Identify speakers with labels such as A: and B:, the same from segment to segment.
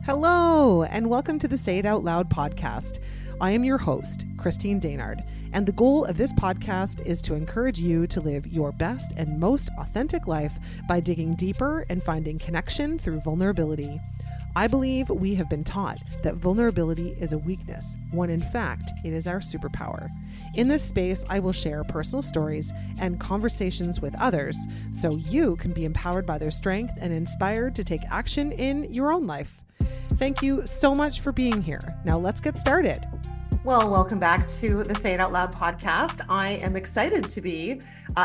A: Hello, and welcome to the Say It Out Loud podcast. I am your host, Christine Daynard, and the goal of this podcast is to encourage you to live your best and most authentic life by digging deeper and finding connection through vulnerability. I believe we have been taught that vulnerability is a weakness, when in fact it is our superpower. In this space, I will share personal stories and conversations with others so you can be empowered by their strength and inspired to take action in your own life. Thank you so much for being here. Now let's get started. Well, welcome back to the Say It Out Loud podcast. I am excited to be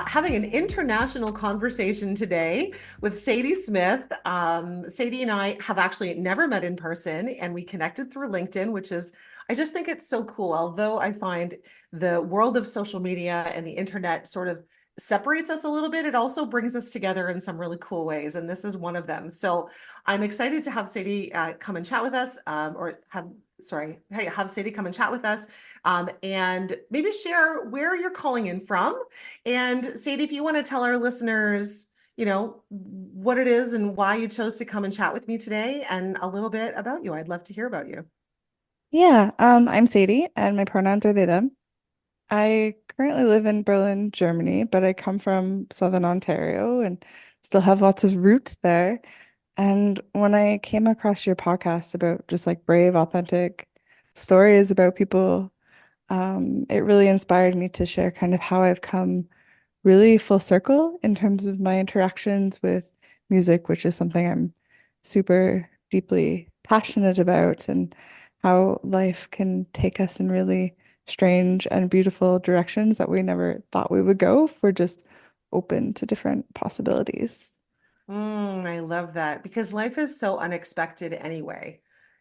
A: having an international conversation today with Sadie Smith. Sadie and I have actually never met in person, and we connected through LinkedIn, which is, I just think it's so cool. Although I find the world of social media and the internet sort of separates us a little bit, it also brings us together in some really cool ways, and this is one of them. So I'm excited to have Sadie come and chat with us, have Sadie come and chat with us, and maybe share where you're calling in from. And Sadie, if you want to tell our listeners, what it is and why you chose to come and chat with me today, and a little bit about you, I'd love to hear about you.
B: Yeah, I'm Sadie, and my pronouns are they, them. I currently live in Berlin, Germany, but I come from Southern Ontario and still have lots of roots there. And when I came across your podcast about just like brave, authentic stories about people, it really inspired me to share kind of how I've come really full circle in terms of my interactions with music, which is something I'm super deeply passionate about, and how life can take us in really strange and beautiful directions that we never thought we would go if we're just open to different possibilities.
A: I love that because life is so unexpected anyway.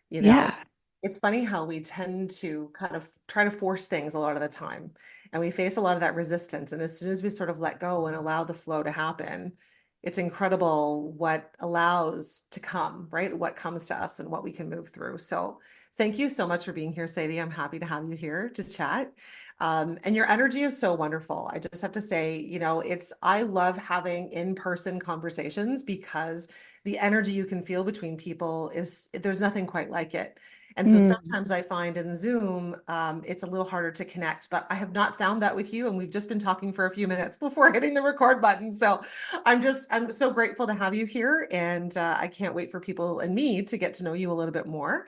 A: You know,
B: Yeah.
A: it's funny how we tend to kind of try to force things a lot of the time, and we face a lot of that resistance. And as soon as we sort of let go and allow the flow to happen, it's incredible what allows to come, right? What comes to us and what we can move through. So thank you so much for being here, Sadie. I'm happy to have you here to chat. And your energy is so wonderful. I just have to say, I love having in-person conversations because the energy you can feel between people there's nothing quite like it. And so
B: Mm.
A: sometimes I find in Zoom, it's a little harder to connect, but I have not found that with you. And we've just been talking for a few minutes before hitting the record button. So I'm so grateful to have you here. And I can't wait for people and me to get to know you a little bit more.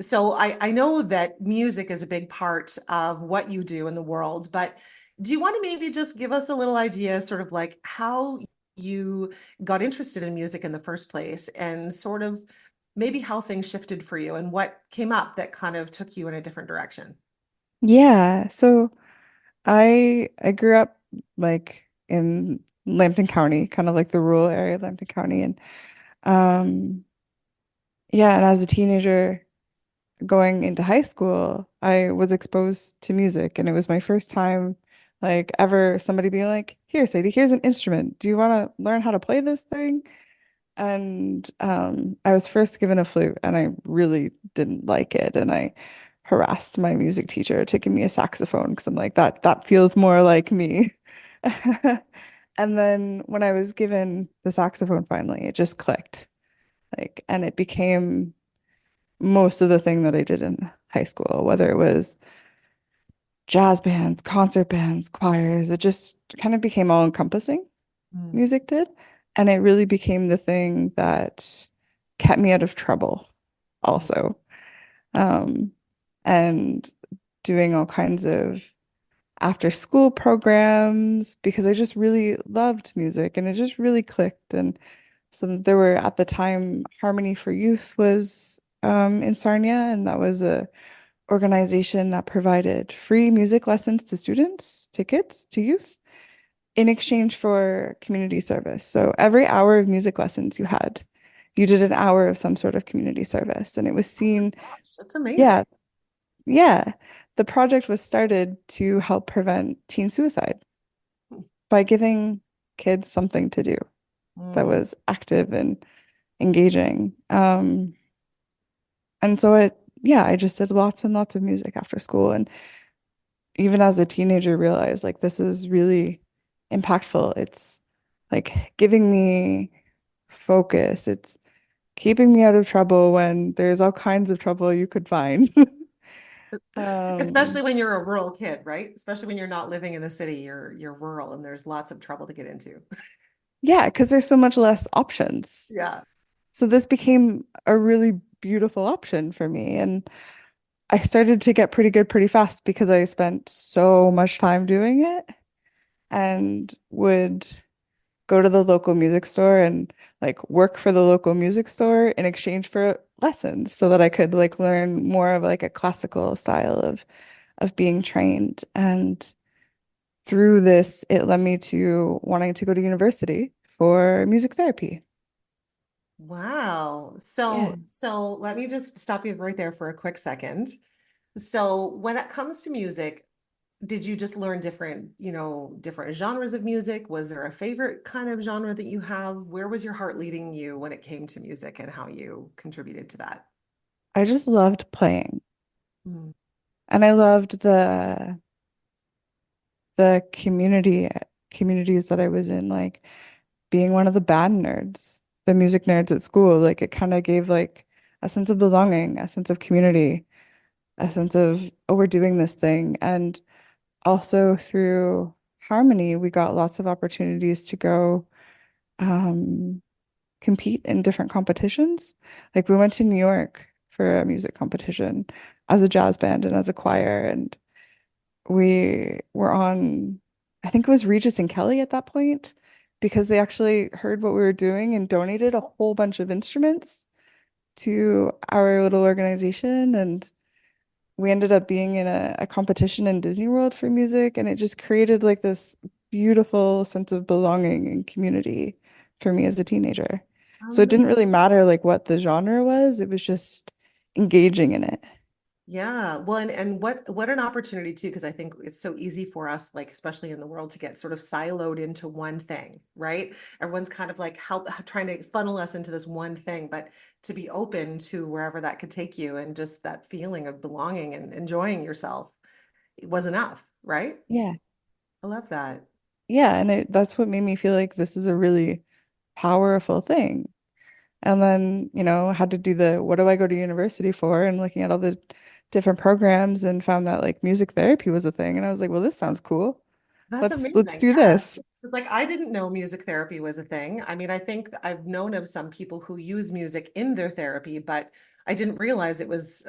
A: So I know that music is a big part of what you do in the world, but do you want to maybe just give us a little idea, sort of like how you got interested in music in the first place, and sort of maybe how things shifted for you and what came up that kind of took you in a different direction?
B: Yeah. So I grew up like in Lambton County, kind of like the rural area of Lambton County. And um yeah, and as a teenager, going into high school, I was exposed to music, and it was my first time like ever somebody being like, "Here, Sadie, here's an instrument. Do you want to learn how to play this thing?" And I was first given a flute, and I really didn't like it, and I harassed my music teacher to give me a saxophone because I'm like, that feels more like me. And then when I was given the saxophone finally, it just clicked. Like, and it became most of the thing that I did in high school, whether it was jazz bands, concert bands, choirs, it just kind of became all encompassing,
A: Mm.
B: music did. And it really became the thing that kept me out of trouble also. Um, and doing all kinds of after school programs because I just really loved music and it just really clicked. And so there were at the time Harmony for Youth was in Sarnia, and that was a organization that provided free music lessons to students, to kids, to youth in exchange for community service. So every hour of music lessons you had, you did an hour of some sort of community service. And it was seen,
A: Gosh, that's amazing.
B: yeah, yeah. The project was started to help prevent teen suicide by giving kids something to do that
A: Mm.
B: was active and engaging. And so yeah, I just did lots and lots of music after school. And even as a teenager, realized like this is really impactful. It's like giving me focus. It's keeping me out of trouble when there's all kinds of trouble you could find.
A: Especially
B: Um,
A: when you're a rural kid, right? Especially when you're not living in the city, you're rural and there's lots of trouble to get into.
B: yeah, because there's so much less options.
A: Yeah.
B: So this became a really beautiful option for me. And I started to get pretty good pretty fast because I spent so much time doing it and would go to the local music store and like work for the local music store in exchange for lessons so that I could like learn more of like a classical style of being trained. And through this, it led me to wanting to go to university for music therapy.
A: Wow.
B: Yeah.
A: So let me just stop you right there for a quick second. So when it comes to music, did you just learn different, different genres of music? Was there a favorite kind of genre that you have? Where was your heart leading you when it came to music and how you contributed to that?
B: I just loved playing.
A: Mm.
B: And I loved the communities that I was in, like being one of the band nerds, the music nerds at school. Like it kind of gave like a sense of belonging, a sense of community, a sense of, oh, we're doing this thing. And also through Harmony, we got lots of opportunities to go um, compete in different competitions. Like we went to New York for a music competition as a jazz band and as a choir, and we were on, I think it was Regis and Kelly at that point, because they actually heard what we were doing and donated a whole bunch of instruments to our little organization. And we ended up being in a competition in Disney World for music, and it just created like this beautiful sense of belonging and community for me as a teenager. So it didn't really matter like what the genre was, it was just engaging in it.
A: Yeah, well, and what an opportunity too, because I think it's so easy for us, like especially in the world, to get sort of siloed into one thing, right? Everyone's kind of like trying to funnel us into this one thing, but to be open to wherever that could take you and just that feeling of belonging and enjoying yourself was enough, right?
B: Yeah.
A: I love that.
B: Yeah, and that's what made me feel like this is a really powerful thing. And then, had to do the what do I go to university for? And looking at all the different programs and found that like music therapy was a thing. And I was like, well, this sounds cool.
A: That's
B: Let's
A: amazing.
B: do
A: Yeah.
B: this.
A: Like I didn't know music therapy was a thing. I mean, I think I've known of some people who use music in their therapy, but I didn't realize it was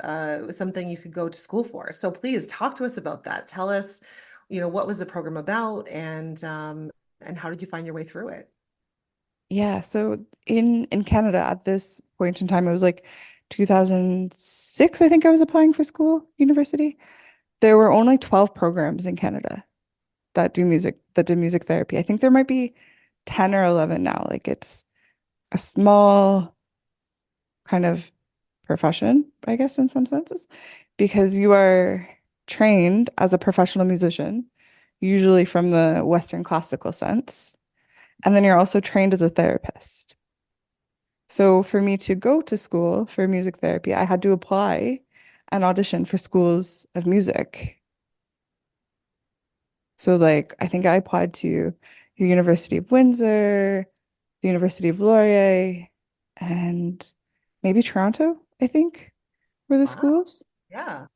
A: something you could go to school for. So please talk to us about that. Tell us, what was the program about and how did you find your way through it?
B: Yeah, so in Canada at this point in time, it was like 2006, I think I was applying for school, university. There were only 12 programs in Canada that did music therapy. I think there might be 10 or 11 now. Like it's a small kind of profession, I guess, in some senses, because you are trained as a professional musician, usually from the Western classical sense, and then you're also trained as a therapist. So for me to go to school for music therapy, I had to apply and audition for schools of music. So like I think I applied to the University of Windsor, the University of Laurier, and maybe Toronto, I think, were the
A: Wow.
B: schools.
A: Yeah.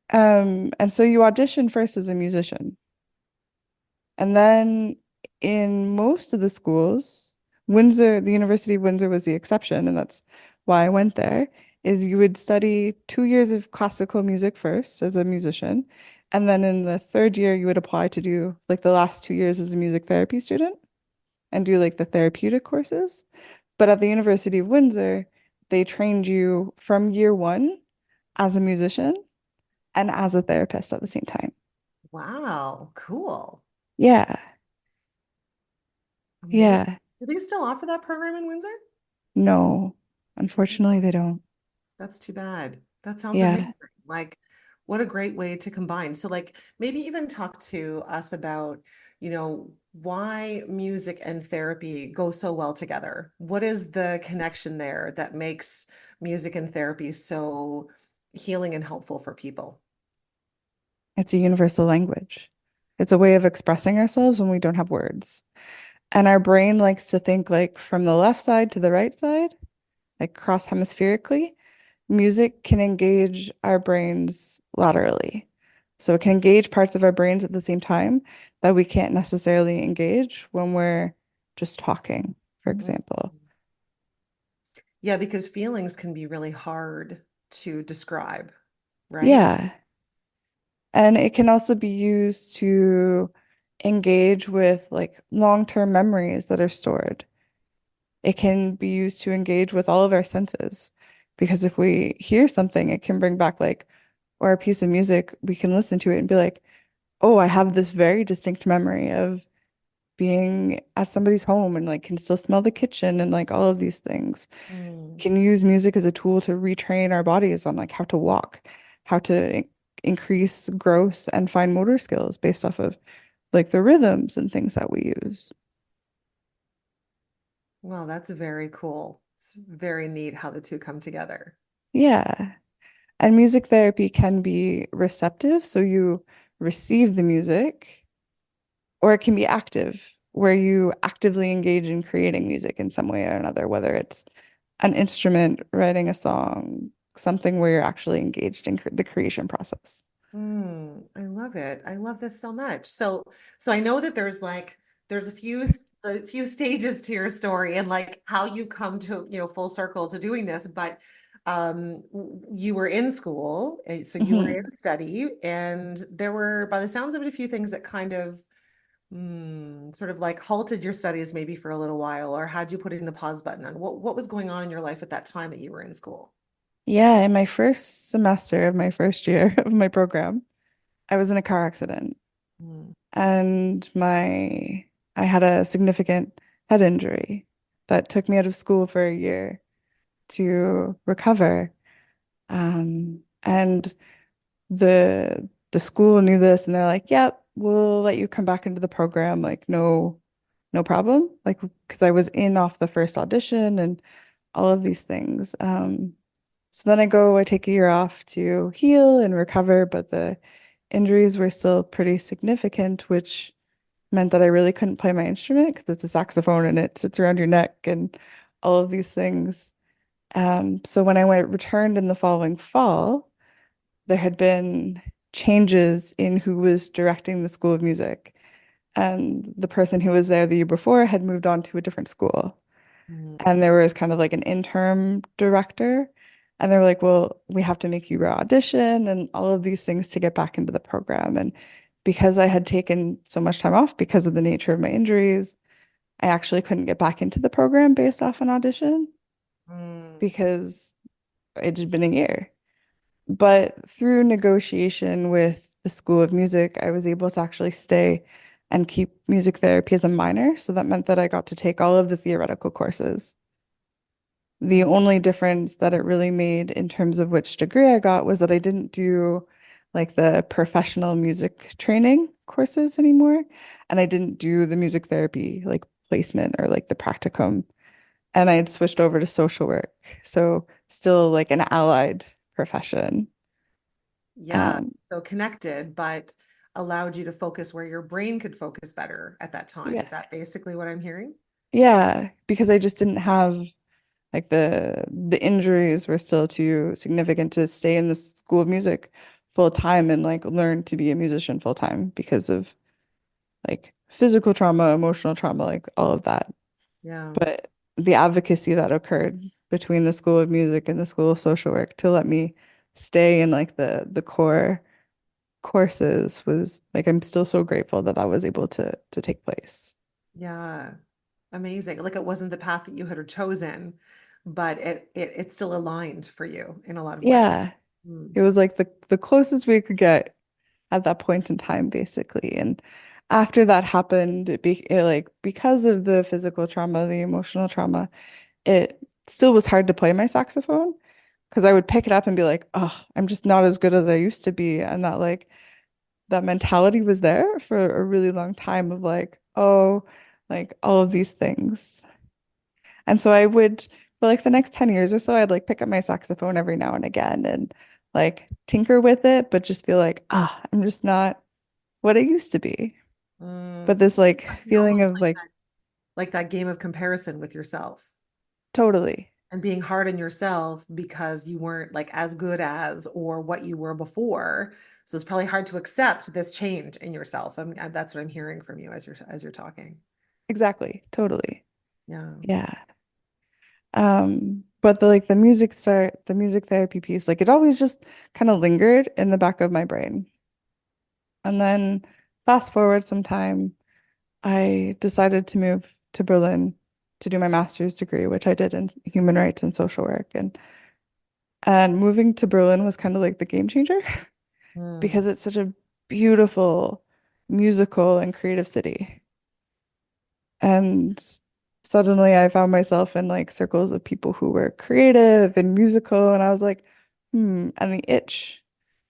B: And so you audition first as a musician. And then in most of the schools, Windsor, the University of Windsor was the exception, and that's why I went there, is you would study 2 years of classical music first as a musician. And then in the third year, you would apply to do like the last 2 years as a music therapy student and do like the therapeutic courses. But at the University of Windsor, they trained you from year one as a musician and as a therapist at the same time.
A: Wow. Cool.
B: Yeah.
A: Amazing.
B: Yeah.
A: Do they still offer that program in Windsor?
B: No, unfortunately, they don't.
A: That's too bad. That sounds amazing.
B: Yeah.
A: Like, what a great way to combine. So, like, maybe even talk to us about, why music and therapy go so well together. What is the connection there that makes music and therapy so healing and helpful for people?
B: It's a universal language. It's a way of expressing ourselves when we don't have words. And our brain likes to think like from the left side to the right side. like cross hemispherically, music can engage our brains laterally. So it can engage parts of our brains at the same time that we can't necessarily engage when we're just talking, for
A: Mhm.
B: example.
A: Yeah, because feelings can be really hard to describe, right?
B: Yeah. And it can also be used to engage with like long-term memories that are stored. It can be used to engage with all of our senses. Because if we hear something, it can bring back like, or a piece of music, we can listen to it and be like, oh, I have this very distinct memory of being at somebody's home and like can still smell the kitchen and like all of these things.
A: Mm.
B: Can use music as a tool to retrain our bodies on like how to walk, how to increase growth and fine motor skills based off of like the rhythms and things that we use.
A: Well, that's very cool. It's very neat how the two come together.
B: Yeah. And music therapy can be receptive, so you receive the music, or it can be active, where you actively engage in creating music in some way or another, whether it's an instrument, writing a song, something where you're actually engaged in the creation process.
A: I love it. I love this so much. So I know that there's a few stages to your story and like how you come to, full circle to doing this, but you were in school, so you were
B: Mhm.
A: in study, and there were, by the sounds of it, a few things that kind of sort of like halted your studies maybe for a little while or had you putting the pause button on. What was going on in your life at that time that you were in school?
B: Yeah, in my first semester of my first year of my program, I was in a car accident
A: Mm.
B: and my I had a significant head injury that took me out of school for a year to recover. And the school knew this and they're like, "Yep, we'll let you come back into the program, like no problem." Like because I was in off the first audition and all of these things. So then I take a year off to heal and recover, but the injuries were still pretty significant, which meant that I really couldn't play my instrument because it's a saxophone and it sits around your neck and all of these things. So when I went returned in the following fall, there had been changes in who was directing the School of Music. And the person who was there the year before had moved on to a different school.
A: Mm.
B: And there was kind of like an interim director. And they were like, well, we have to make you audition and all of these things to get back into the program. And because I had taken so much time off because of the nature of my injuries, I actually couldn't get back into the program based off an audition
A: Mm.
B: because it had been a year. But through negotiation with the School of Music, I was able to actually stay and keep music therapy as a minor. So that meant that I got to take all of the theoretical courses. The
A: Mm.
B: only difference that it really made in terms of which degree I got was that I didn't do like the professional music training courses anymore. And I didn't do the music therapy like placement or like the practicum. And I had switched over to social work. So still like an allied profession.
A: Yeah,
B: Um,
A: so connected, but allowed you to focus where your brain could focus better at that time.
B: yeah.
A: Is that basically what I'm hearing?
B: Yeah, because I just didn't have like the injuries were still too significant to stay in the School of Music full time and like learn to be a musician full time because of like physical trauma, emotional trauma, like all of that.
A: Yeah.
B: But the advocacy that occurred between the School of Music and the School of Social Work to let me stay in like the core courses was like I'm still so grateful that that was able to take place.
A: Yeah. Amazing. Like it wasn't the path that you had chosen, but it still aligned for you in a lot of ways.
B: Yeah,
A: Mm.
B: it was like the closest we could get at that point in time, basically. And after that happened, like because of the physical trauma, the emotional trauma, it still was hard to play my saxophone because I would pick it up and be like, oh, I'm just not as good as I used to be. And that like that mentality was there for a really long time of like, oh, like all of these things. And so I would, for like the next 10 years or so, I'd like pick up my saxophone every now and again and like tinker with it, but just feel like, ah, I'm just not what I used to be.
A: Mm.
B: But this like
A: Must be
B: feeling
A: almost
B: of like
A: like that game of comparison with yourself
B: totally.
A: and being hard on yourself because you weren't like as good as or what you were before. So it's probably hard to accept this change in yourself. That's what I'm hearing from you as you're talking.
B: Exactly. Totally.
A: Yeah.
B: Yeah. But the music therapy piece, like it always just kind of lingered in the back of my brain. And then fast forward some time, I decided to move to Berlin to do my master's degree, which I did in human rights and social work. And moving to Berlin was kind of like the game changer
A: Hmm.
B: because it's such a beautiful musical and creative city. And suddenly I found myself in like circles of people who were creative and musical. And I was like, and the itch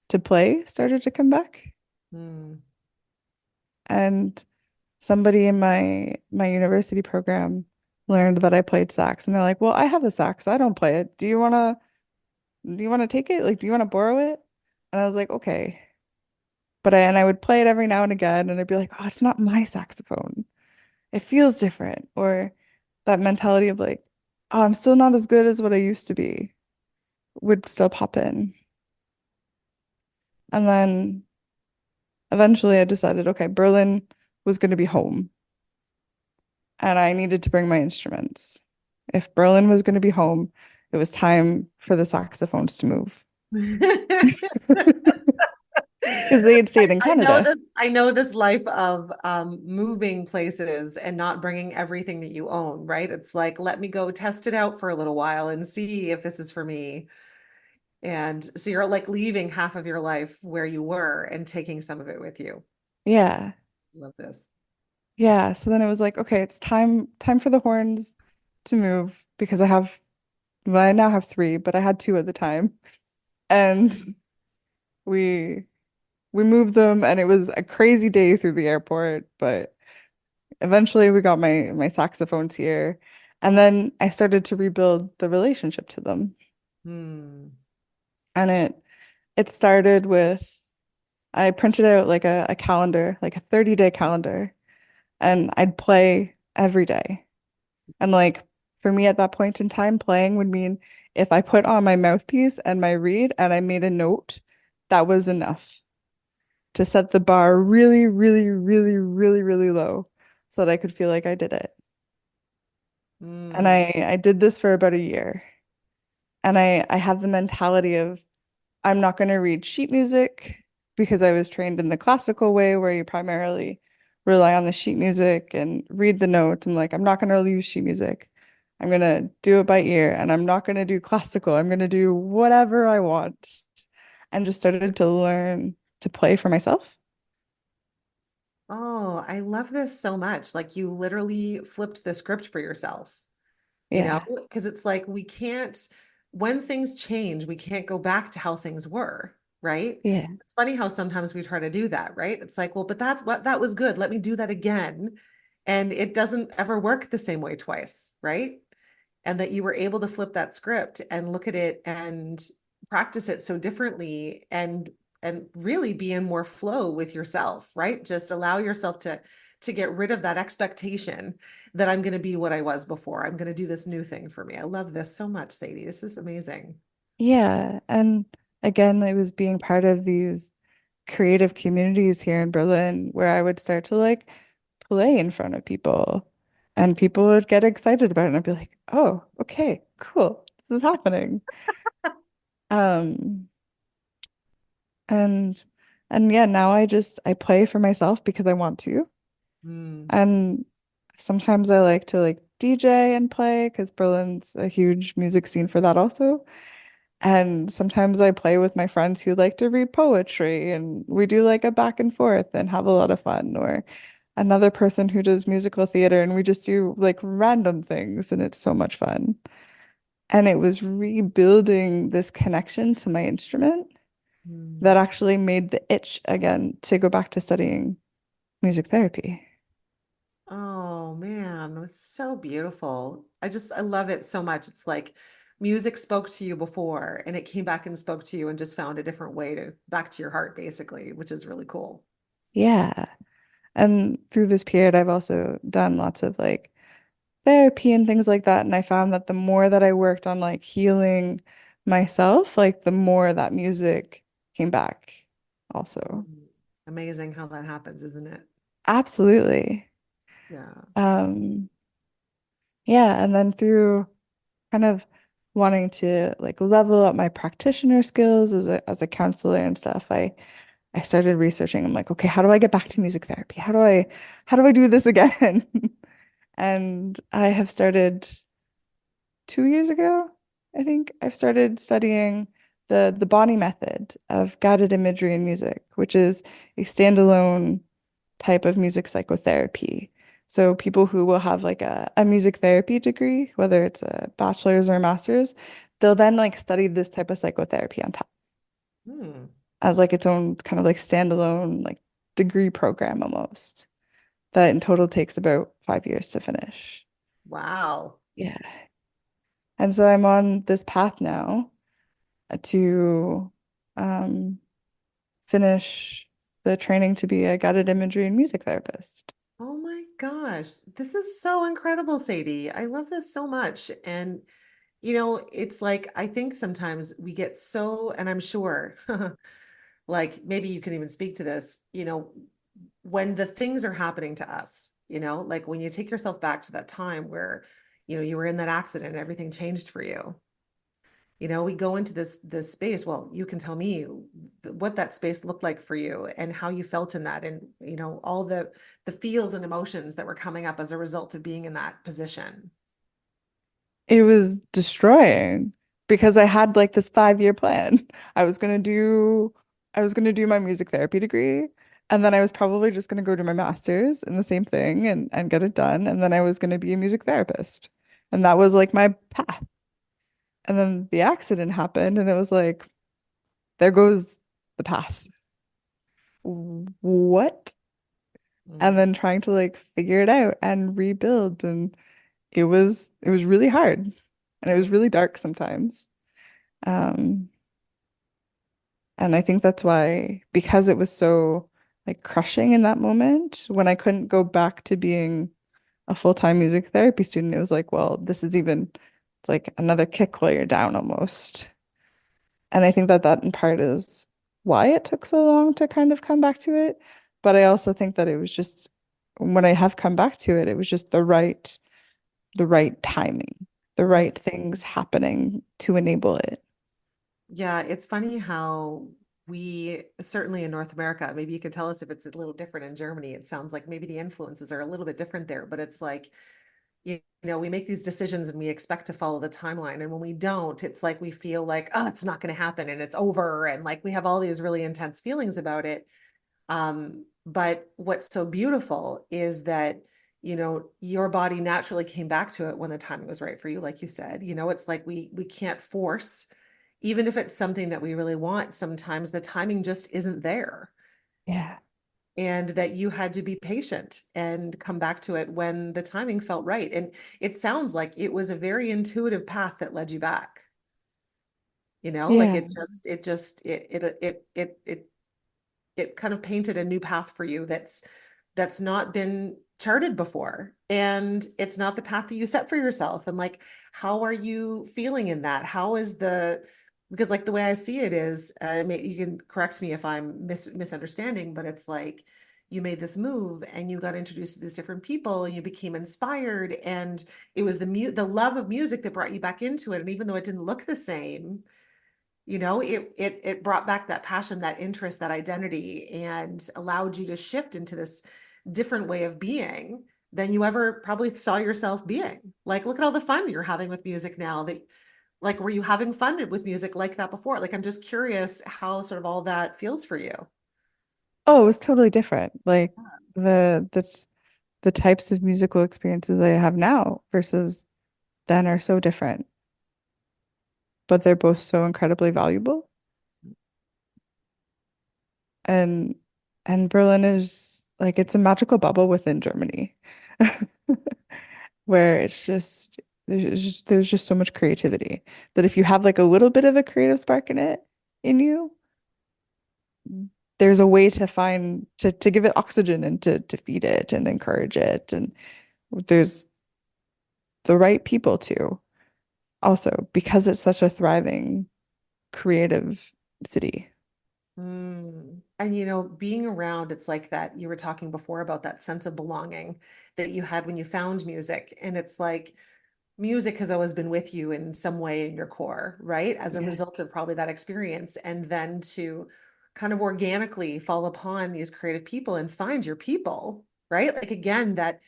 B: to play started to come back.
A: Hmm.
B: And somebody in my university program learned that I played sax. And they're like, well, I have a sax. I don't play it. Do you wanna take it? Like, do you want to borrow it? And I was like, okay. And I would play it every now and again, and I'd be like, oh, it's not my saxophone. It feels different. Or that mentality of like, oh, I'm still not as good as what I used to be would still pop in. And then eventually I decided, okay, Berlin was going to be home and I needed to bring my instruments. If Berlin was going to be home, it was time for the saxophones to move because they had stayed in Canada.
A: I know this life of moving places and not bringing everything that you own, right? It's like, let me go test it out for a little while and see if this is for me. And so you're like leaving half of your life where you were and taking some of it with you.
B: Yeah.
A: Love this.
B: Yeah. So then it was like, okay, it's time for the horns to move because well, I now have three, but I had two at the time. And we we moved them and it was a crazy day through the airport, but eventually we got my saxophones here. And then I started to rebuild the relationship to them.
A: Hmm.
B: And it started with I printed out like a calendar, like a 30-day calendar, and I'd play every day. And like for me at that point in time, playing would mean if I put on my mouthpiece and my reed and I made a note, that was enough to set the bar really, really, really, really, really low so that I could feel like I did it. And
A: Hmm.
B: I did this for about a year. And I had the mentality of I'm not going to read sheet music because I was trained in the classical way where you primarily rely on the sheet music and read the notes. And like, I'm not going to use sheet music. I'm going to do it by ear and I'm not going to do classical. I'm going to do whatever I want and just started to learn to play for myself.
A: Oh, I love this so much. Like you literally flipped the script for yourself.
B: Yeah.
A: Because it's like when things change, we can't go back to how things were, right?
B: Yeah.
A: It's funny how sometimes we try to do that, right? It's like, well, but that was good. Let me do that again. And it doesn't ever work the same way twice, right? And that you were able to flip that script and look at it and practice it so differently and really be in more flow with yourself, right? Just allow yourself to get rid of that expectation that I'm going to be what I was before. I'm going to do this new thing for me. I love this so much, Sadie. This is amazing.
B: Yeah. And again, it was being part of these creative communities here in Berlin where I would start to like play in front of people and people would get excited about it and I'd be like, oh, okay, cool. This is happening. Um and and yeah, now I play for myself because I want to.
A: Mm.
B: And sometimes I like to like DJ and play because Berlin's a huge music scene for that also. And sometimes I play with my friends who like to read poetry and we do like a back and forth and have a lot of fun. Or another person who does musical theater and we just do like random things and it's so much fun. And it was rebuilding this connection to my instrument that
A: Mm.
B: actually made the itch again to go back to studying music therapy.
A: Oh man, it's so beautiful. I love it so much. It's like music spoke to you before and it came back and spoke to you and just found a different way to back to your heart basically, which is really cool.
B: Yeah. And through this period, I've also done lots of like therapy and things like that. And I found that the more that I worked on like healing myself, like the more that music came back also.
A: Mm. Amazing how that happens, isn't it?
B: Absolutely.
A: Yeah.
B: Um, yeah, and then through kind of wanting to like level up my practitioner skills as a counselor and stuff, I started researching. I'm like, okay, how do I get back to music therapy? How do I do this again? And I have started 2 years ago, I think I've started studying the Bonnie method of guided imagery in music, which is a standalone type of music psychotherapy. So people who will have like a music therapy degree, whether it's a bachelor's or a master's, they'll then like study this type of psychotherapy on top
A: Hmm.
B: as like its own kind of like standalone like degree program almost. That in total takes about 5 years to finish.
A: Wow.
B: Yeah. And so I'm on this path now to um, finish the training to be a guided imagery and music therapist.
A: Oh my gosh. This is so incredible, Sadie. I love this so much. And, it's like, I think sometimes we get so, and I'm sure, like maybe you can even speak to this, when the things are happening to us, like when you take yourself back to that time where, you were in that accident and everything changed for you. We go into this space. Well, you can tell me what that space looked like for you and how you felt in that, and all the feels and emotions that were coming up as a result of being in that position.
B: It was destroying because I had like this 5 year plan. I was gonna do I was gonna do my music therapy degree, and then I was probably just gonna go to my master's in the same thing and get it done, and then I was gonna be a music therapist. And that was like my path. And then the accident happened and it was like, there goes the path. What? And
A: Mm,
B: then trying to like figure it out and rebuild, and it was really hard and it
A: mm,
B: was really dark sometimes. Um, and I think that's why, because it was so like crushing in that moment, when I couldn't go back to being a full-time music therapy student, it was like, well, this is even, it's like another kick while you're down almost. And I think that that in part is why it took so long to kind of come back to it. But I also think that it was just when I have come back to it, it was just the right timing, the
A: mm.
B: right things happening to enable it.
A: Yeah, it's funny how we, certainly in North America, maybe you can tell us if it's a little different in Germany. It sounds like maybe the influences are a little bit different there, but it's like, we make these decisions and we expect to follow the timeline. And when we don't, it's like we feel like, oh, it's not going to happen and it's over. And like we have all these really intense feelings about it. But what's so beautiful is that, your body naturally came back to it when the timing was right for you, like you said. It's like we can't force, even if it's something that we really want, sometimes the timing just isn't there.
B: Yeah.
A: And that you had to be patient and come back to it when the timing felt right. And it sounds like it was a very intuitive path that led you back. Like
B: Yeah.
A: it kind of painted a new path for you that's not been charted before, and it's not the path that you set for yourself. And like, how are you feeling in that? How is the Because like the way I see it is, you can correct me if I'm misunderstanding, but it's like you made this move and you got introduced to these different people and you became inspired, and it was the love of music that brought you back into it. And even though it didn't look the same, it brought back that passion, that interest, that identity, and allowed you to shift into this different way of being than you ever probably saw yourself being. Like, look at all the fun you're having with music now. That Like, were you having fun with music like that before? Like, I'm just curious how sort of all that feels for you.
B: Oh, it was totally different. Like the the the types of musical experiences I have now versus then are so different, but they're both so incredibly valuable. And Berlin is like it's a magical bubble within Germany where it's just there's just so much creativity that if you have like a little bit of a creative spark in you, there's a way to find to give it oxygen and to feed it and encourage it. And there's the right people to also because it's such a thriving creative city.
A: Mm. And being around, it's like that. You were talking before about that sense of belonging that you had when you found music. And it's like music has always been with you in some way in your core, right? As a
B: Yeah.
A: result of probably that experience. And then to kind of organically fall upon these creative people and find your people, right? Like again, that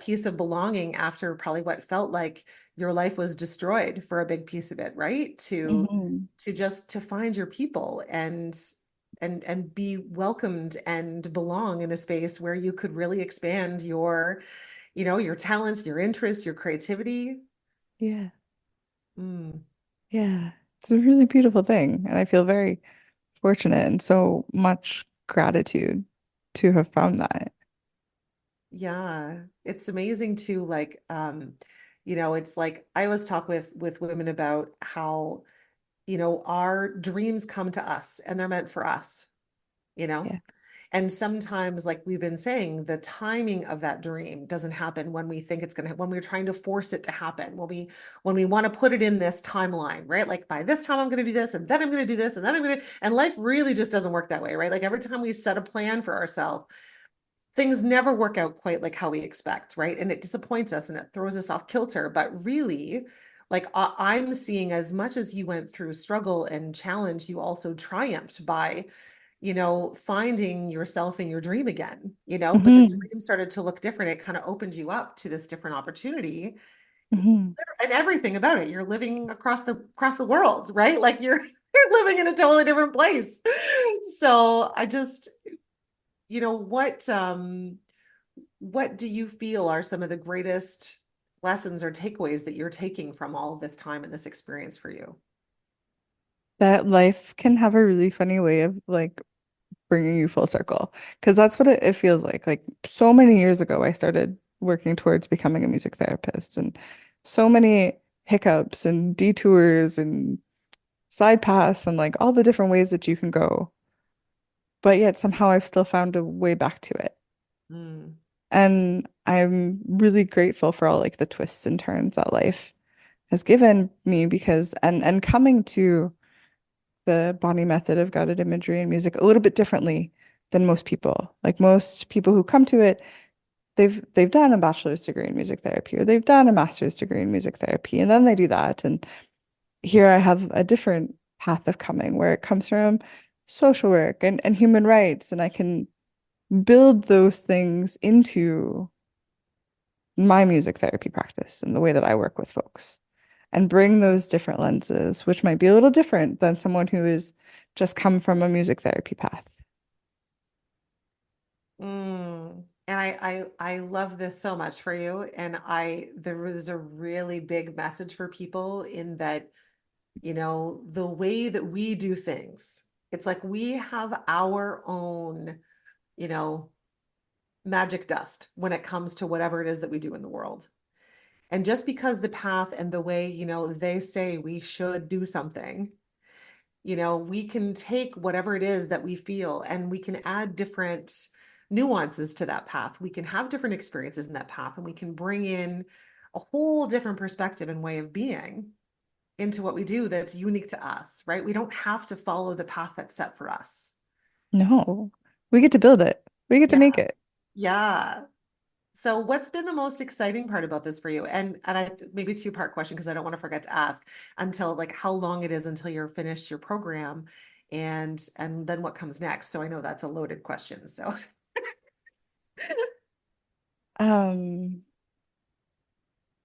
A: piece of belonging after probably what felt like your life was destroyed for a big piece of it, right?
B: Mhm.
A: To just to find your people and be welcomed and belong in a space where you could really expand your talents, your interests, your creativity.
B: Yeah.
A: Mm,
B: Yeah. It's a really beautiful thing. And I feel very fortunate and so much gratitude to have found that.
A: yeah, it's amazing too. Like, it's like I always talk with women about how, our dreams come to us and they're meant for us, you know?
B: Yeah.
A: And sometimes, like we've been saying, the timing of that dream doesn't happen when we think it's going to, when we're trying to force it to happen, when we want to put it in this timeline, right? Like by this time I'm going to do this, and then I'm going to do this, and then I'm going to, and life really just doesn't work that way, right? Like every time we set a plan for ourselves, things never work out quite like how we expect, right? And it disappoints us and it throws us off kilter. But really, like I'm seeing as much as you went through struggle and challenge, you also triumphed by finding yourself in your dream again, but the
B: Hmm.
A: dream started to look different. It kind of opened you up to this different opportunity
B: Hmm.
A: and everything about it. You're living across the world, right? Like you're you're living in a totally different place. So I just, what do you feel are some of the greatest lessons or takeaways that you're taking from all of this time and this experience for you?
B: That life can have a really funny way of like bringing you full circle. Because that's what it feels like. Like so many years ago, I started working towards becoming a music therapist, and so many hiccups and detours and side paths and like all the different ways that you can go. But yet somehow I've still found a way back to it.
A: Mm,
B: And I'm really grateful for all like the twists and turns that life has given me because and coming to the body method of guided imagery and music a little bit differently than most people. Like most people who come to it, they've done a bachelor's degree in music therapy or they've done a master's degree in music therapy, and then they do that. And here I have a different path of coming where it comes from social work and human rights, and I can build those things into my music therapy practice and the way that I work with folks and bring those different lenses, which might be a little different than someone who is just come from a music therapy path.
A: And I love this so much for you. And there was a really big message for people in that, the way that we do things, it's like we have our own, you know, magic dust when it comes to whatever it is that we do in the world. And just because the path and the way, they say we should do something, we can take whatever it is that we feel and we can add different nuances to that path. We can have different experiences in that path and we can bring in a whole different perspective and way of being into what we do that's unique to us, right? We don't have to follow the path that's set for us.
B: No, we get to build it. We get to
A: Yeah.
B: make it.
A: Yeah. So what's been the most exciting part about this for you? And I maybe two-part question because I don't want to forget to ask until like how long it is until you're finished your program and then what comes next. So I know that's a loaded question. So
B: Um,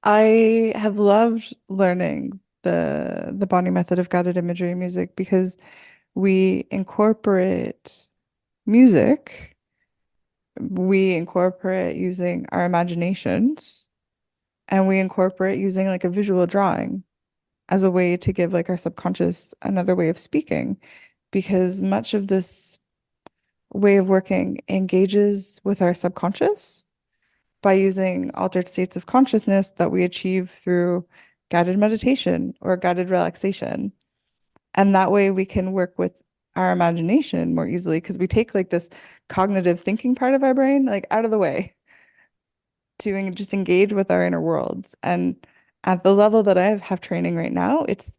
B: I have loved learning the body method of guided imagery music because we incorporate music, we incorporate using our imaginations, and we incorporate using like a visual drawing as a way to give like our subconscious another way of speaking because much of this way of working engages with our subconscious by using altered states of consciousness that we achieve through guided meditation or guided relaxation. And that way we can work with our imagination more easily because we take like this cognitive thinking part of our brain like out of the way to just engage with our inner worlds. And at the level that I have training right now, it's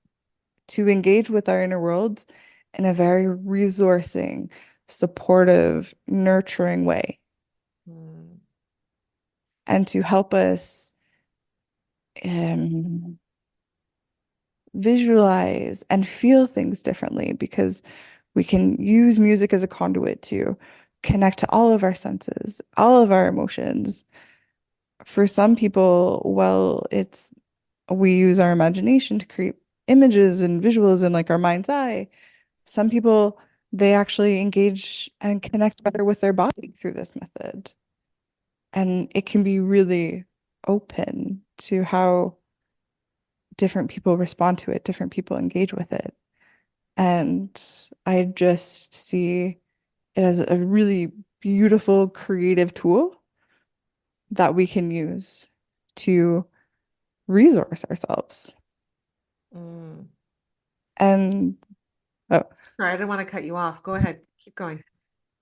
B: to engage with our inner worlds in a very resourcing, supportive, nurturing way,
A: Mm.
B: and to help us um, visualize and feel things differently because we can use music as a conduit to connect to all of our senses, all of our emotions. For some people, well, it's we use our imagination to create images and visuals in like our mind's eye. Some people, they actually engage and connect better with their body through this method. And it can be really open to how different people respond to it, different people engage with it. And I just see it as a really beautiful creative tool that we can use to resource ourselves.
A: Mm.
B: And oh,
A: Sorry, I didn't want to cut you off. Go ahead. Keep going.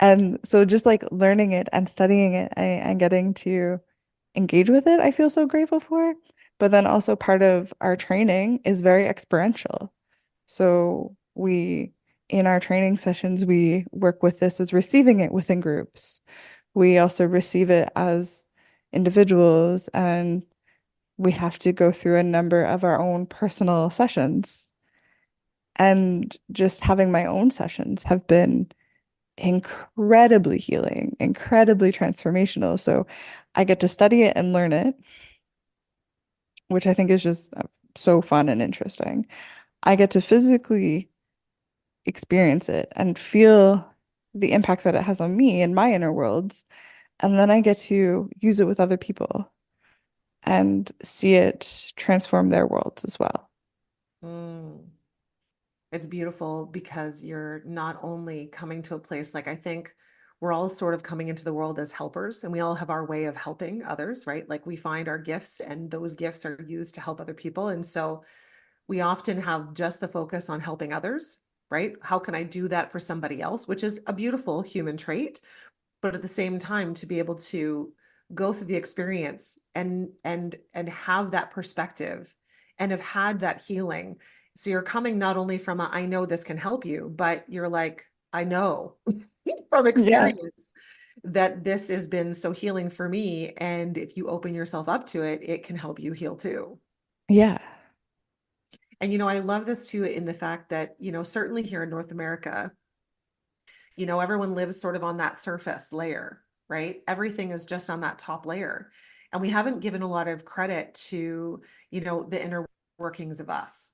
B: and so just like learning it and studying it and getting to engage with it, I feel so grateful for. But then also part of our training is very experiential. So in our training sessions, we work with this as receiving it within groups. We also receive it as individuals, and we have to go through a number of our own personal sessions. And just having my own sessions have been incredibly healing, incredibly transformational. So I get to study it and learn it, which I think is just so fun and interesting. I get to physically experience it and feel the impact that it has on me and my inner worlds. And then I get to use it with other people and see it transform their worlds as well.
A: Mm. It's beautiful because you're not only coming to a place like I think we're all sort of coming into the world as helpers and we all have our way of helping others, right? Like we find our gifts and those gifts are used to help other people. And so we often have just the focus on helping others, right? How can I do that for somebody else, which is a beautiful human trait, but at the same time to be able to go through the experience and have that perspective and have had that healing. So you're coming not only from I know this can help you, but you're like, I know from
B: Yeah.
A: experience that this has been so healing for me. And if you open yourself up to it, it can help you heal too.
B: Yeah.
A: And, I love this too in the fact that, certainly here in North America, everyone lives sort of on that surface layer, right? Everything is just on that top layer. And we haven't given a lot of credit to, the inner workings of us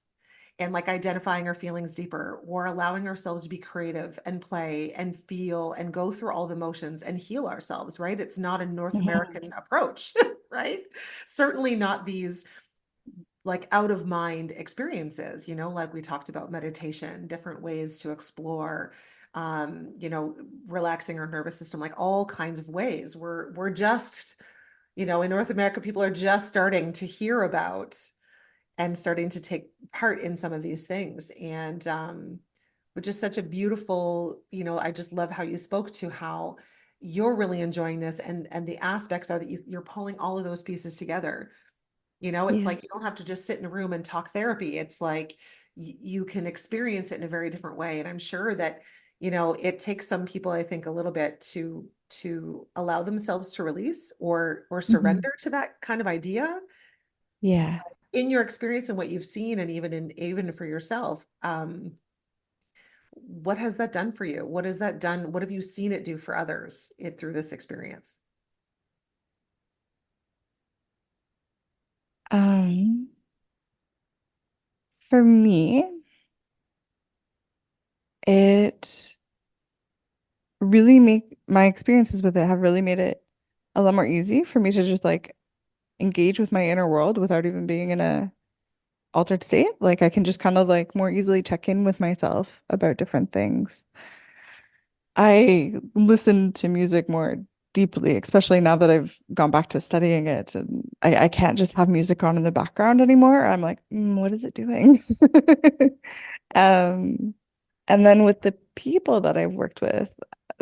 A: and like identifying our feelings deeper or allowing ourselves to be creative and play and feel and go through all the motions and heal ourselves, right? It's not a North
B: Mhm.
A: American approach, right? Certainly not these like out of mind experiences, like we talked about meditation, different ways to explore, relaxing our nervous system, like all kinds of ways. We're just, in North America, people are just starting to hear about and starting to take part in some of these things. And which is such a beautiful, I just love how you spoke to how you're really enjoying this and the aspects are that you're pulling all of those pieces together. It's
B: Yeah.
A: like you don't have to just sit in a room and talk therapy. It's like you can experience it in a very different way. And I'm sure that, it takes some people, I think, a little bit to allow themselves to release or
B: Mhm.
A: surrender to that kind of idea.
B: Yeah.
A: In your experience and what you've seen, and even for yourself, what has that done for you? What has that done? What have you seen it do for others through this experience?
B: Um, for me, it really make my experiences with it have really made it a lot more easy for me to just like engage with my inner world without even being in a altered state. Like I can just kind of like more easily check in with myself about different things. I listen to music more deeply, especially now that I've gone back to studying it. And I can't just have music on in the background anymore. I'm like, what is it doing? Um, and then with the people that I've worked with,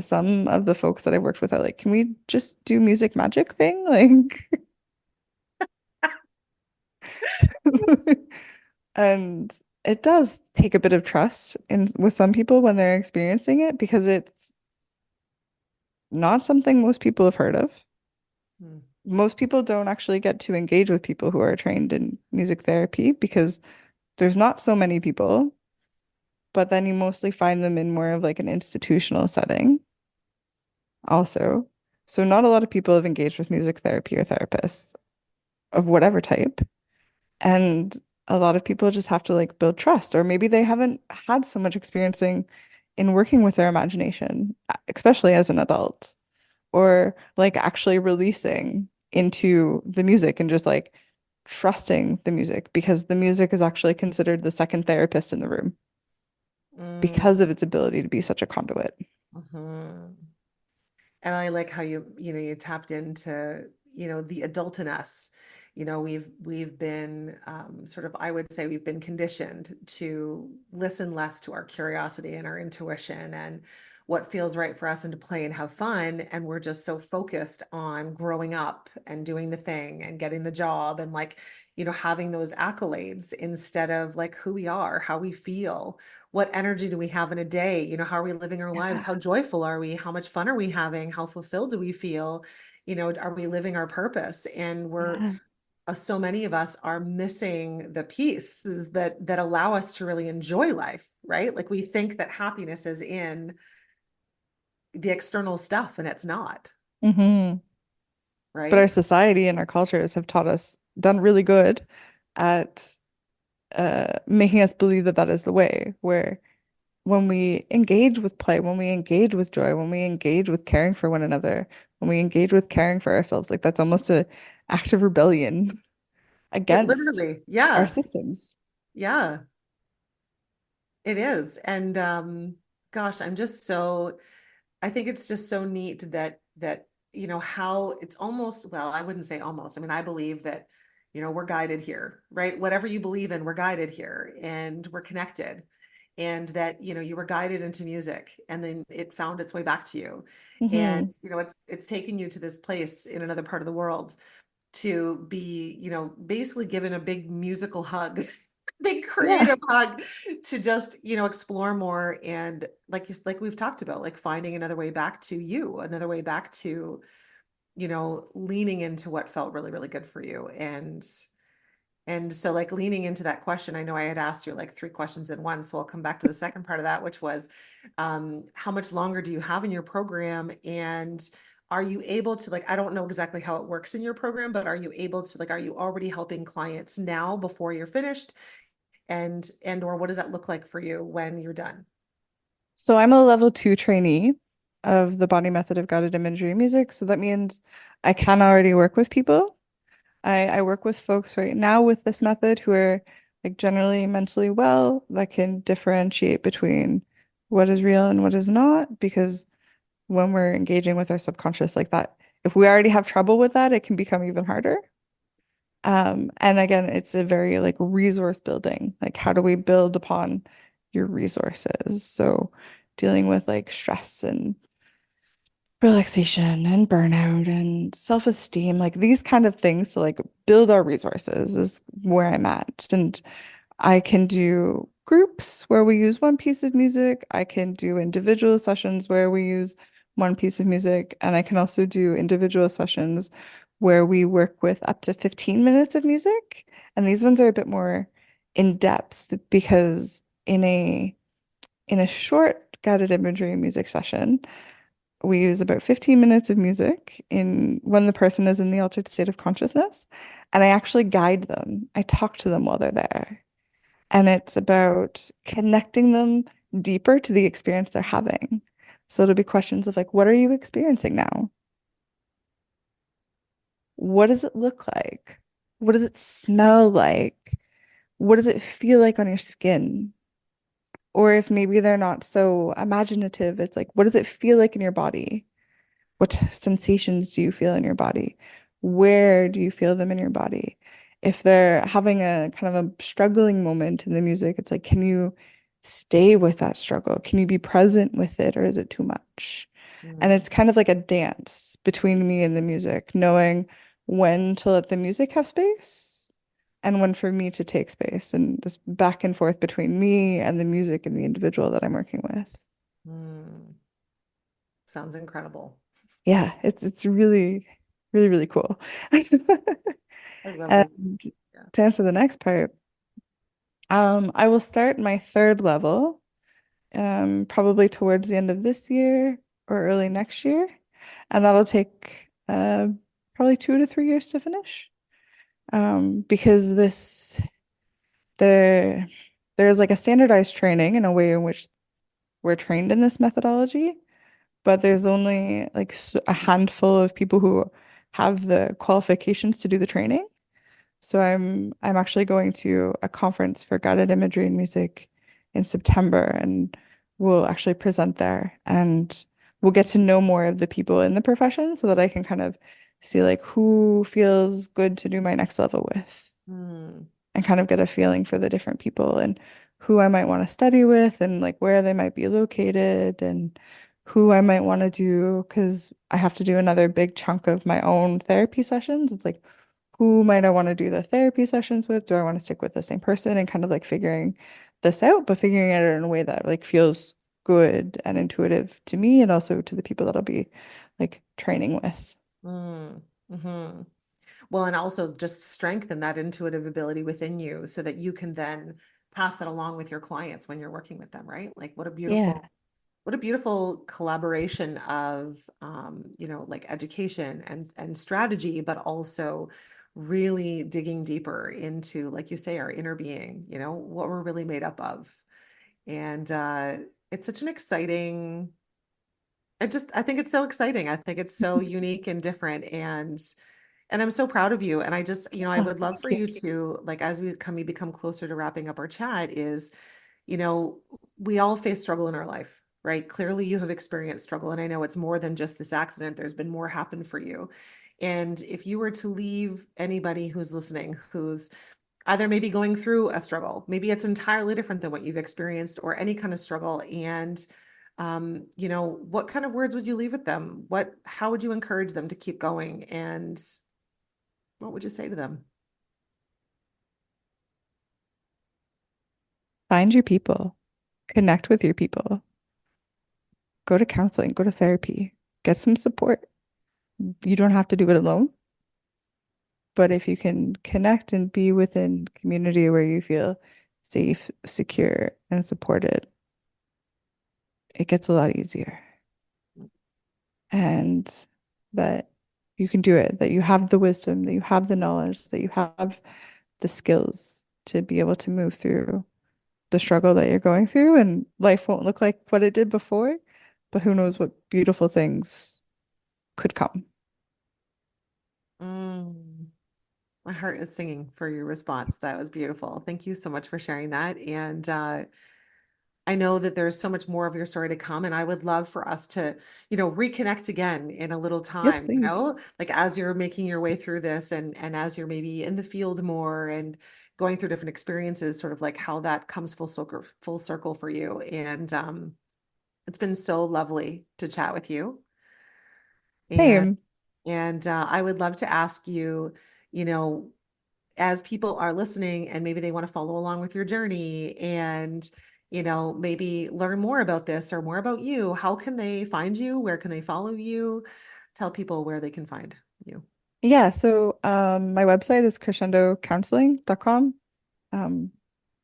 B: some of the folks that I've worked with are like, can we just do music magic thing? Like, And it does take a bit of trust in with some people when they're experiencing it because it's not something most people have heard of.
A: Mm.
B: Most people don't actually get to engage with people who are trained in music therapy because there's not so many people, but then you mostly find them in more of like an institutional setting also. So not a lot of people have engaged with music therapy or therapists of whatever type. And a lot of people just have to like build trust, or maybe they haven't had so much experiencing in working with their imagination, especially as an adult, or like actually releasing into the music and just like trusting the music because the music is actually considered the second therapist in the room
A: Mm.
B: because of its ability to be such a conduit.
A: Mhm. And I like how you tapped into, the adult in us. We've been sort of, I would say we've been conditioned to listen less to our curiosity and our intuition and what feels right for us and to play and have fun. And we're just so focused on growing up and doing the thing and getting the job and like, having those accolades instead of like who we are, how we feel, what energy do we have in a day? How are we living our lives?
B: Yeah.
A: How joyful are we? How much fun are we having? How fulfilled do we feel? Are we living our purpose? And we're
B: Yeah.
A: so many of us are missing the pieces that allow us to really enjoy life, right? Like we think that happiness is in the external stuff and it's not,
B: Hmm. But our
A: right?
B: society and our cultures have taught us, done really good at making us believe that that is the way, where when we engage with play, when we engage with joy, when we engage with caring for one another, when we engage with caring for ourselves, like that's almost an act of rebellion
A: It
B: against
A: literally,
B: our
A: yeah,
B: systems.
A: yeah, it is. And gosh, I think it's just so neat that how it's almost, well, I wouldn't say almost. I mean, I believe that we're guided here, right? Whatever you believe in, we're guided here and we're connected. And that you were guided into music and then it found its way back to you. And
B: Hmm.
A: it's taken you to this place in another part of the world to be, basically given a big musical hug, big
B: Yeah.
A: creative hug to just, explore more and like we've talked about, like finding another way back to you, another way back to, leaning into what felt really, really good for you. And so like leaning into that question, I know I had asked you like three questions in one, so I'll come back to the second part of that, which was how much longer do you have in your program? And are you able to like, I don't know exactly how it works in your program, but are you able to like, are you already helping clients now before you're finished? And or what does that look like for you when you're done?
B: So I'm a level 2 trainee of the body method of guided imagery music. So that means I can already work with people. I work with folks right now with this method who are like generally mentally well that can differentiate between what is real and what is not. Because when we're engaging with our subconscious like that, if we already have trouble with that, it can become even harder. And again, it's a very like resource building. Like, how do we build upon your resources? So, dealing with like stress and relaxation and burnout and self-esteem, like these kind of things to like build our resources is where I'm at. And I can do groups where we use one piece of music. I can do individual sessions where we use one piece of music. And I can also do individual sessions where we work with up to 15 minutes of music. And these ones are a bit more in depth because in a short guided imagery music session, we use about 15 minutes of music in when the person is in the altered state of consciousness. And I actually guide them. I talk to them while they're there. And it's about connecting them deeper to the experience they're having. So it'll be questions of like, what are you experiencing now? What does it look like? What does it smell like? What does it feel like on your skin? Or if maybe they're not so imaginative, it's like, what does it feel like in your body? What sensations do you feel in your body? Where do you feel them in your body? If they're having a kind of a struggling moment in the music, it's like, can you stay with that struggle? Can you be present with it, or is it too much? And
A: Mm.
B: it's kind of like a dance between me and the music, knowing when to let the music have space and one for me to take space and just back and forth between me and the music and the individual that I'm working with.
A: Mm, sounds incredible.
B: Yeah, it's really, really, really cool.
A: I love this.
B: And
A: Yeah.
B: to answer the next part, I will start my third level, probably towards the end of this year or early next year, and that'll take probably 2 to 3 years to finish. Because there there's like a standardized training in a way in which we're trained in this methodology, but there's only like a handful of people who have the qualifications to do the training. So I'm actually going to a conference for guided imagery and music in September, and we'll actually present there, and we'll get to know more of the people in the profession so that I can kind of see like who feels good to do my next level with
A: Mm,
B: and kind of get a feeling for the different people and who I might want to study with and like where they might be located and who I might want to do because I have to do another big chunk of my own therapy sessions. It's like, who might I want to do the therapy sessions with? Do I want to stick with the same person and kind of like figuring this out, but figuring it out in a way that like feels good and intuitive to me and also to the people that I'll be like training with.
A: mm, hmm. Well, and also just strengthen that intuitive ability within you so that you can then pass that along with your clients when you're working with them, right? Like
B: Yeah.
A: what a beautiful collaboration of like education and strategy, but also really digging deeper into, like you say, our inner being, what we're really made up of. And it's such an exciting, I think it's so exciting. I think it's so unique and different. And I'm so proud of you. And I just, I
B: Oh,
A: would love
B: thank
A: for
B: you.
A: you to, like, as we become closer to wrapping up our chat, is, you know, we all face struggle in our life, right? Clearly, you have experienced struggle. And I know it's more than just this accident, there's been more happen for you. And if you were to leave anybody who's listening, who's either maybe going through a struggle, maybe it's entirely different than what you've experienced or any kind of struggle. And, what kind of words would you leave with them? How would you encourage them to keep going? And what would you say to them?
B: Find your people, connect with your people, go to counseling, go to therapy, get some support. You don't have to do it alone, but if you can connect and be within community where you feel safe, secure, and supported, it gets a lot easier. And that you can do it, that you have the wisdom, that you have the knowledge, that you have the skills to be able to move through the struggle that you're going through. And life won't look like what it did before, but who knows what beautiful things could come.
A: Mm, my heart is singing for your response. That was beautiful. Thank you so much for sharing that. And I know that there's so much more of your story to come, and I would love for us to, reconnect again in a little
B: Yes,
A: time,
B: please.
A: like as you're making your way through this and as you're maybe in the field more and going through different experiences, sort of like how that comes full circle for you. And it's been so lovely to chat with you. And
B: Same.
A: I would love to ask you, you know, as people are listening and maybe they want to follow along with your journey and, maybe learn more about this or more about you, how can they find you? Where can they follow you? Tell people where they can find you.
B: Yeah, so my website is crescendocounseling.com. Um,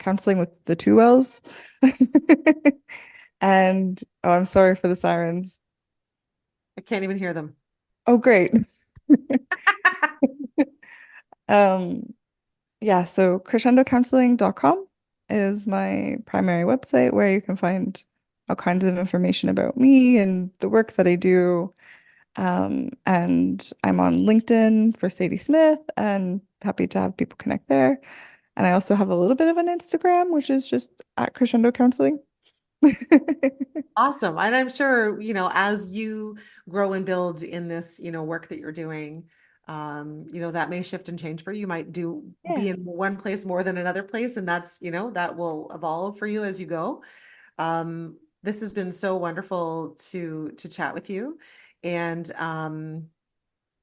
B: counseling with the two L's. And oh, I'm sorry for the sirens.
A: I can't even hear them.
B: Oh, great. Um, yeah, so crescendocounseling.com is my primary website where you can find all kinds of information about me and the work that I do. And I'm on LinkedIn for Sadie Smith and happy to have people connect there. And I also have a little bit of an Instagram, which is just at Crescendo Counseling.
A: Awesome. And I'm sure, as you grow and build in this, work that you're doing, that may shift and change for you. You might be
B: Yeah.
A: in one place more than another place, and that's, that will evolve for you as you go. This has been so wonderful to chat with you. And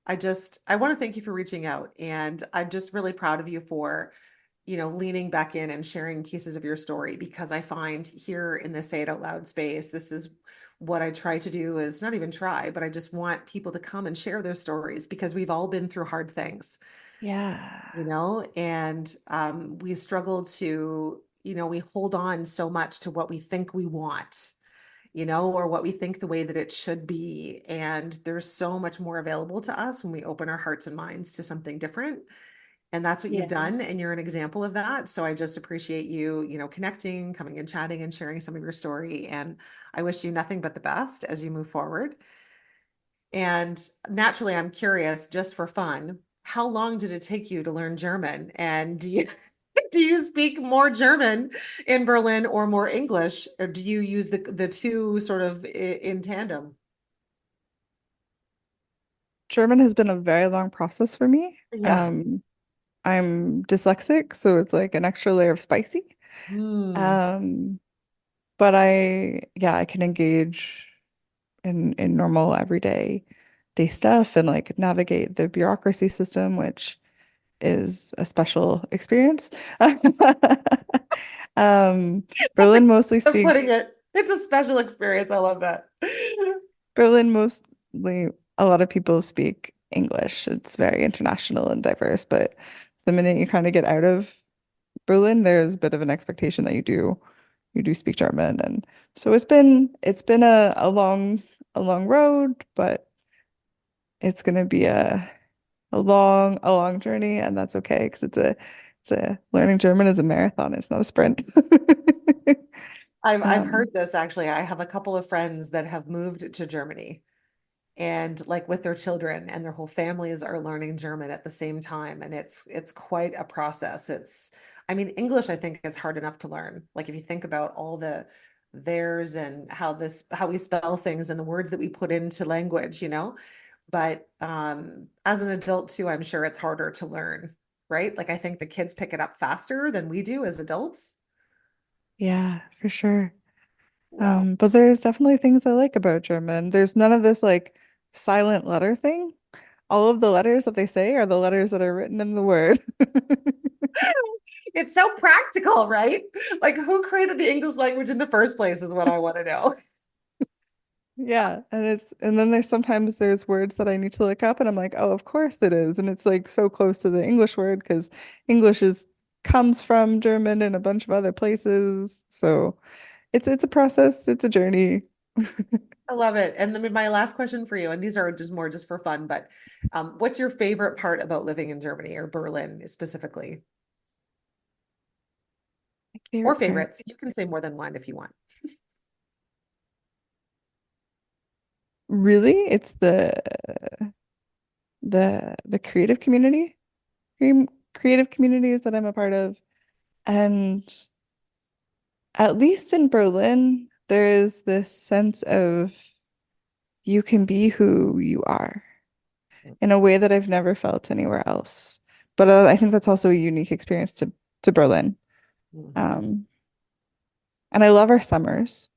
A: I want to thank you for reaching out, and I'm just really proud of you for, leaning back in and sharing pieces of your story, because I find here in the Say It Out Loud space, this is what I try to do, is not even try, but I just want people to come and share their stories, because we've all been through hard things,
B: Yeah.
A: and we struggle to, we hold on so much to what we think we want, or what we think the way that it should be. And there's so much more available to us when we open our hearts and minds to something different. And that's what you've
B: Yeah.
A: done. And you're an example of that. So I just appreciate you, connecting, coming and chatting and sharing some of your story. And I wish you nothing but the best as you move forward. And naturally, I'm curious, just for fun, how long did it take you to learn German? And do you do you speak more German in Berlin or more English, or do you use the two sort of in tandem?
B: German has been a very long process for me.
A: Yeah.
B: I'm dyslexic, so it's like an extra layer of spicy.
A: Hmm.
B: Um, but yeah, I can engage in normal everyday day stuff and like navigate the bureaucracy system, which is a special experience. Um,
A: That's a
B: Berlin mostly
A: good way of putting
B: speaks
A: it. It's a special experience. I love that.
B: Berlin mostly a lot of people speak English. It's very international and diverse, but the minute you kind of get out of Berlin, there's a bit of an expectation that you do speak German. And so it's been a long road, but it's gonna be a long journey, and that's okay because it's a learning German is a marathon, it's not a sprint.
A: I've
B: Um,
A: heard this actually. I have a couple of friends that have moved to Germany, and like with their children, and their whole families are learning German at the same time, and it's quite a process. I mean, English I think is hard enough to learn, like if you think about all the theirs and how we spell things and the words that we put into language, but as an adult too, I'm sure it's harder to learn, right? Like I think the kids pick it up faster than we do as adults.
B: yeah, for sure.
A: Wow.
B: But there's definitely things I like about German. There's none of this like silent letter thing. All of the letters that they say are the letters that are written in the word.
A: It's so practical, right? Like who created the English language in the first place is what I want to know.
B: Yeah, and then there's words that I need to look up and I'm like, "Oh, of course it is." And it's like so close to the English word because English is comes from German and a bunch of other places. So it's a process, it's a journey.
A: I love it. And then my last question for you, and these are just more just for fun, but what's your favorite part about living in Germany or Berlin specifically?
B: My
A: Or
B: favorite part.
A: favorites? You can say more than one if you want.
B: Really, it's the creative creative communities that I'm a part of. And at least in Berlin, there is this sense of you can be who you are in a way that I've never felt anywhere else. But I think that's also a unique experience to Berlin.
A: Mhm.
B: Um, and I love our summers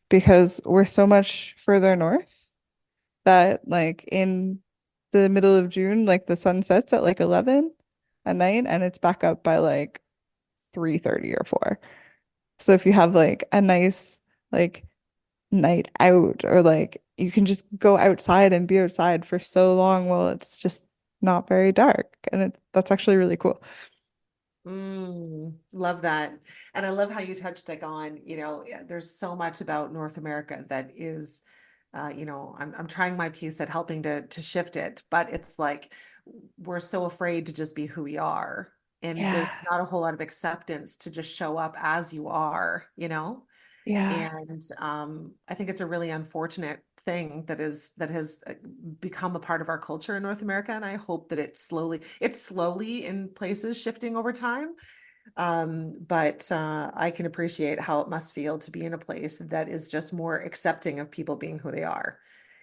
B: because we're so much further north that like in the middle of June, like the sun sets at like 11 at night and it's back up by like 3:30 or 4. So if you have like a nice like night out or like you can just go outside and be outside for so long while it's just not very dark and that's actually really cool.
A: Love that. And I love how you touched like on, yeah, there's so much about North America that is, I'm trying my piece at helping to shift it, but it's like we're so afraid to just be who we are. And
B: Yeah.
A: there's not a whole lot of acceptance to just show up as you are.
B: Yeah.
A: And I think it's a really unfortunate thing that has become a part of our culture in North America. And I hope that it's slowly in places shifting over time. But I can appreciate how it must feel to be in a place that is just more accepting of people being who they are.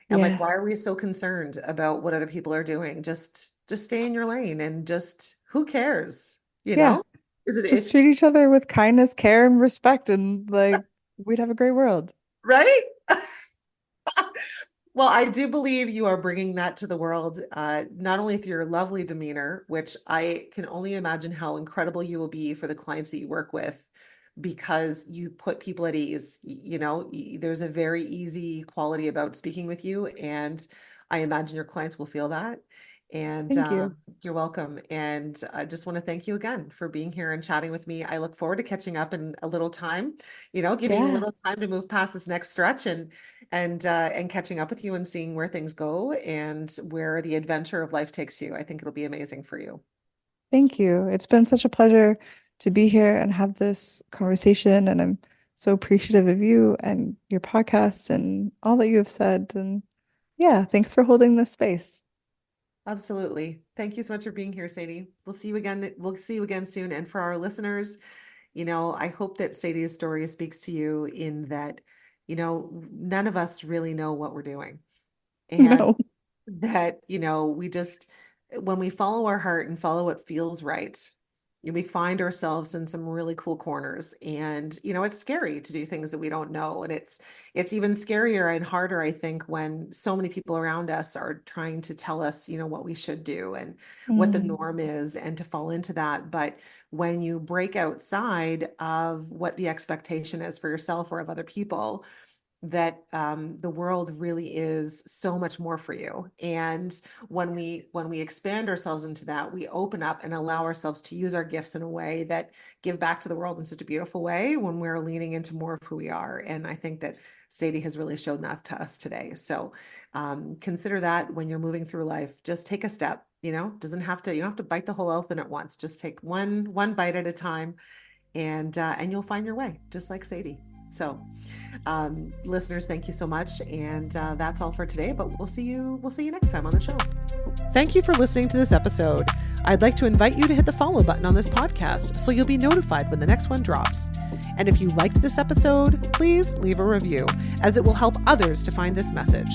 A: And like,
B: Yeah.
A: why are we so concerned about what other people are doing? Just stay in your lane and just who cares? You
B: Yeah.
A: know? Is it
B: Just
A: if
B: treat each other with kindness, care, and respect, and like we'd have a great world.
A: right? Well, I do believe you are bringing that to the world, not only through your lovely demeanor, which I can only imagine how incredible you will be for the clients that you work with, because you put people at ease. There's a very easy quality about speaking with you, and I imagine your clients will feel that. And
B: Thank you.
A: you're welcome. And I just want to thank you again for being here and chatting with me. I look forward to catching up in a little time, giving you a
B: Yeah.
A: little time to move past this next stretch and catching up with you and seeing where things go and where the adventure of life takes you. I think it'll be amazing for you.
B: Thank you. It's been such a pleasure to be here and have this conversation. And I'm so appreciative of you and your podcast and all that you have said. And yeah, thanks for holding this space.
A: Absolutely. Thank you so much for being here, Sadie. We'll see you again. We'll see you again soon. And for our listeners, I hope that Sadie's story speaks to you in that, none of us really know what we're doing. And
B: No.
A: that, we just, when we follow our heart and follow what feels right, we find ourselves in some really cool corners. And, it's scary to do things that we don't know. And it's even scarier and harder, I think, when so many people around us are trying to tell us, what we should do and what the
B: Mm.
A: norm is, and to fall into that. But when you break outside of what the expectation is for yourself or of other people, that the world really is so much more for you. And when we expand ourselves into that, we open up and allow ourselves to use our gifts in a way that give back to the world in such a beautiful way when we're leaning into more of who we are. And I think that Sadie has really shown that to us today. So consider that when you're moving through life. Just take a step. Doesn't have to, you don't have to bite the whole elephant at once. Just take one bite at a time, and you'll find your way, just like Sadie. So listeners, thank you so much. And that's all for today, but we'll see you next time on the show. Thank you for listening to this episode. I'd like to invite you to hit the follow button on this podcast so you'll be notified when the next one drops. And if you liked this episode, please leave a review, as it will help others to find this message.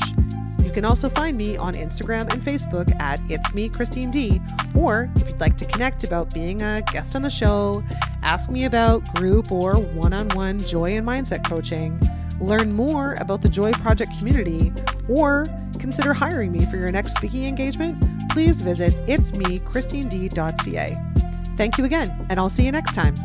A: You can also find me on Instagram and Facebook at It's Me, Christine D. Or if you'd like to connect about being a guest on the show, ask me about group or one-on-one joy and mindset coaching, learn more about the Joy Project community, or consider hiring me for your next speaking engagement, please visit itsmechristined.ca. Thank you again, and I'll see you next time.